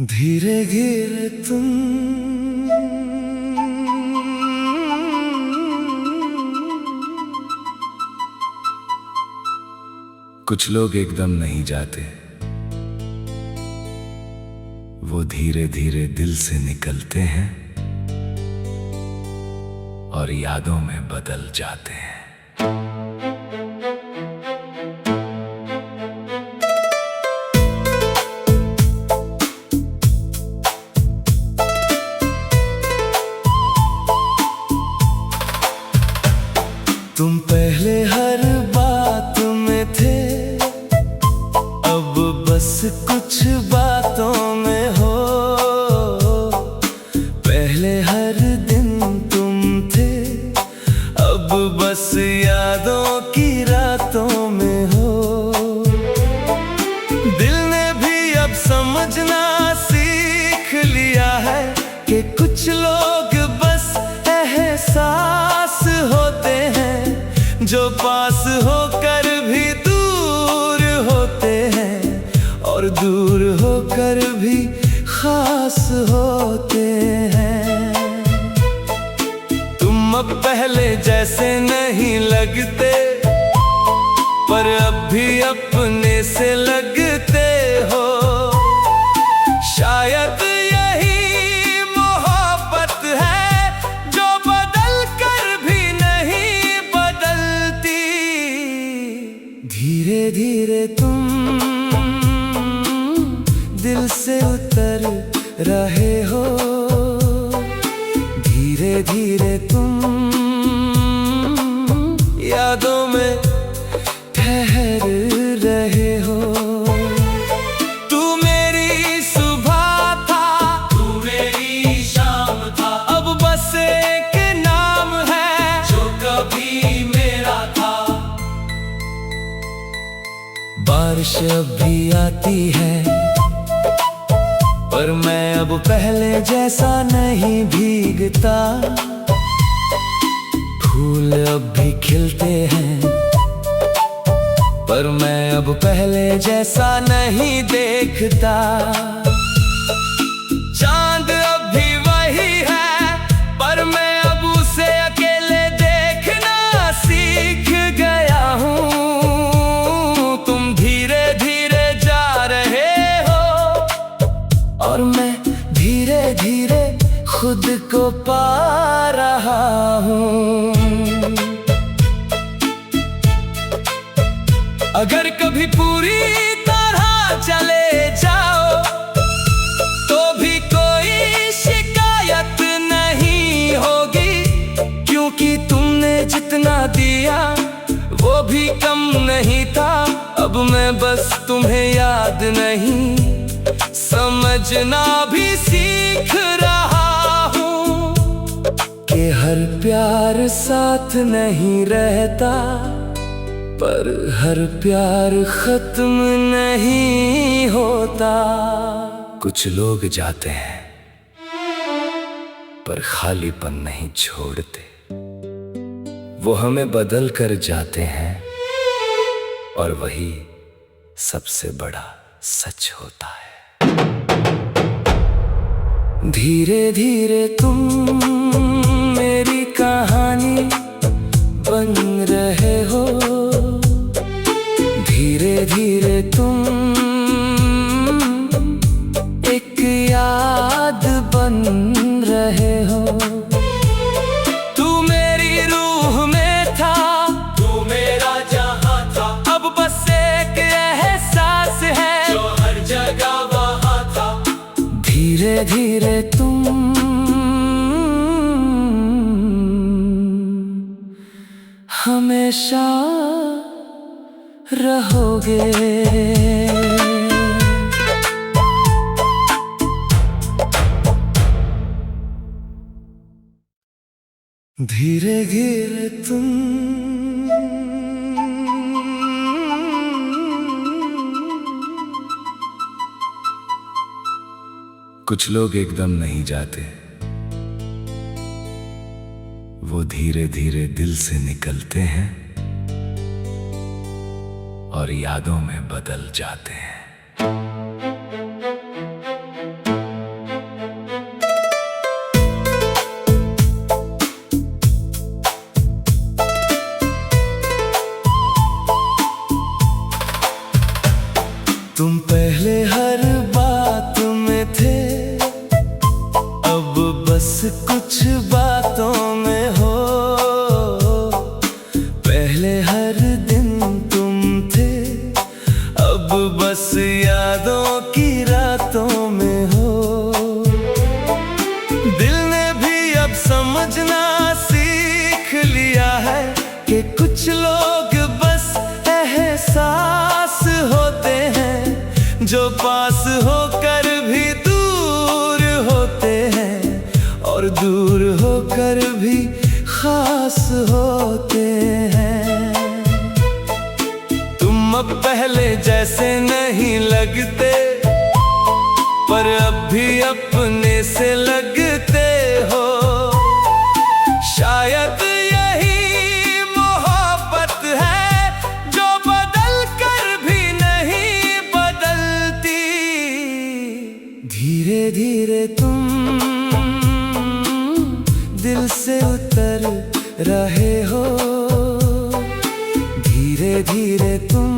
धीरे धीरे तुम कुछ लोग एकदम नहीं जाते, वो धीरे धीरे दिल से निकलते हैं और यादों में बदल जाते हैं। तुम पहले हर बात में थे, अब बस कुछ बातों में हो। पहले हर दिन तुम थे, अब बस यादों की रातों में हो। दिल ने भी अब समझना सीख लिया है कि कुछ लोग बस एहसास होते हैं, जो पास होकर भी दूर होते हैं और दूर होकर भी खास होते हैं। तुम अब पहले जैसे नहीं लगते, पर अब भी अपने से लगते हो। शायद धीरे धीरे तुम दिल से उतर रहे हो, धीरे धीरे तुम यादों में ठहर रहे हो। तू मेरी सुबह था, तू मेरी शाम था, अब बस एक नाम है जो कभी मेरा था। बारिश अब भी आती है, पर मैं अब पहले जैसा नहीं भीगता। फूल अब भी खिलते हैं, पर मैं अब पहले जैसा नहीं देखता। चांद अब भी वही है, पर मैं अब उसे अकेले देखना सीख गया हूँ। और मैं धीरे धीरे खुद को पा रहा हूँ। अगर कभी पूरी तरह चले जाओ, तो भी कोई शिकायत नहीं होगी, क्योंकि तुमने जितना दिया वो भी कम नहीं था। अब मैं बस तुम्हें याद नहीं, समझना भी सीख रहा हूँ कि हर प्यार साथ नहीं रहता, पर हर प्यार खत्म नहीं होता। कुछ लोग जाते हैं, पर खालीपन नहीं छोड़ते। वो हमें बदल कर जाते हैं, और वही सबसे बड़ा सच होता है। धीरे धीरे तुम मेरी कहानी बन रहे हो, धीरे धीरे तुम एक याद बन रहे हो। तू मेरी रूह में था, तू मेरा जहां था, अब बस एक एहसास है जो हर जगह वहां था। धीरे धीरे तुम हमेशा रहोगे। धीरे धीरे तुम कुछ लोग एकदम नहीं जाते, वो धीरे धीरे दिल से निकलते हैं और यादों में बदल जाते हैं। दूर होकर भी खास होते हैं। तुम अब पहले जैसे नहीं लगते, पर अब भी अपने से लगते हो। शायद यही मोहब्बत है जो बदल कर भी नहीं बदलती। धीरे धीरे तुम दिल से उतर रहे हो, धीरे धीरे तुम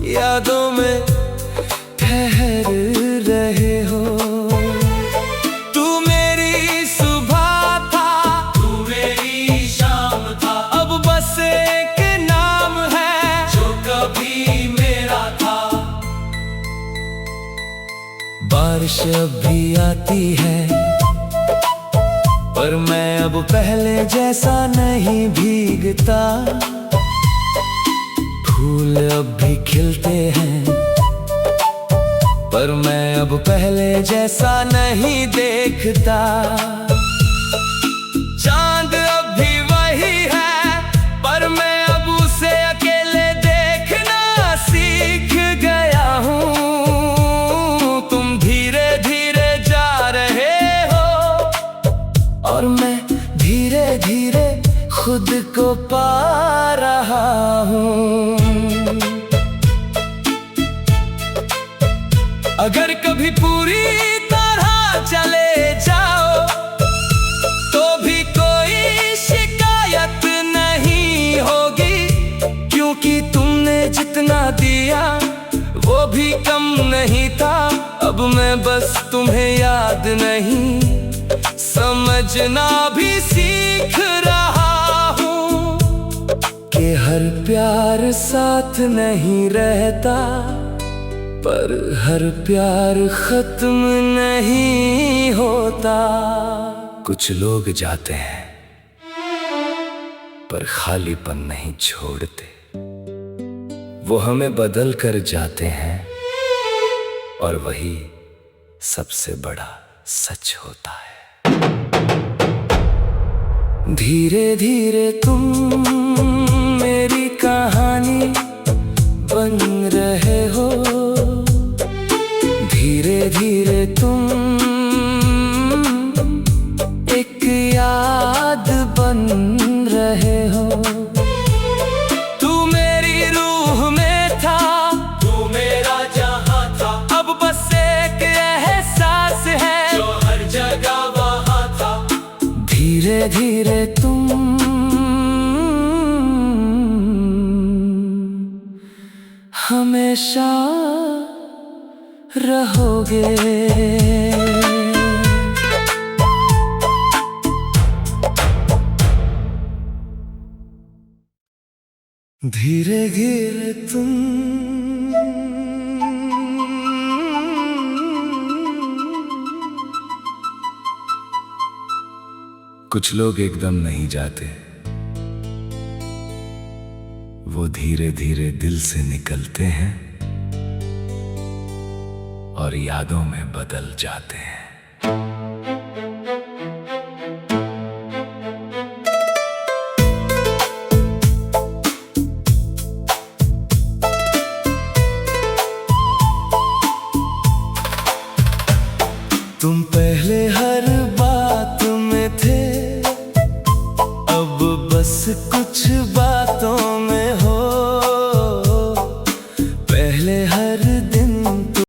यादों में ठहर रहे हो। तू मेरी सुबह था, तू मेरी शाम था, अब बस एक नाम है जो कभी मेरा था। बारिश अब भी आती है, पर मैं अब पहले जैसा नहीं भीगता। फूल अब भी खिलते हैं, पर मैं अब पहले जैसा नहीं देखता। चांद अब भी वही है, पर मैं अब उसे अकेले देखना सीख गया हूँ। तुम धीरे धीरे जा रहे हो, और मैं धीरे धीरे खुद को पा रहा हूँ। अगर कभी पूरी तरह चले जाओ, तो भी कोई शिकायत नहीं होगी, क्योंकि तुमने जितना दिया वो भी कम नहीं था। अब मैं बस तुम्हें याद नहीं, समझना भी सीख रहा हूँ कि हर प्यार साथ नहीं रहता, पर हर प्यार खत्म नहीं होता। कुछ लोग जाते हैं, पर खालीपन नहीं छोड़ते। वो हमें बदल कर जाते हैं, और वही सबसे बड़ा सच होता है। धीरे धीरे तुम मेरी कहानी बन रहे हो, धीरे धीरे तुम एक याद बन रहे हो। तू मेरी रूह में था, तू मेरा जहां था, अब बस एक एहसास है जो हर जगह वहां था। धीरे धीरे तुम हमेशा रहोगे। धीरे धीरे तुम कुछ लोग एकदम नहीं जाते, वो धीरे धीरे दिल से निकलते हैं और यादों में बदल जाते हैं। तुम पहले हर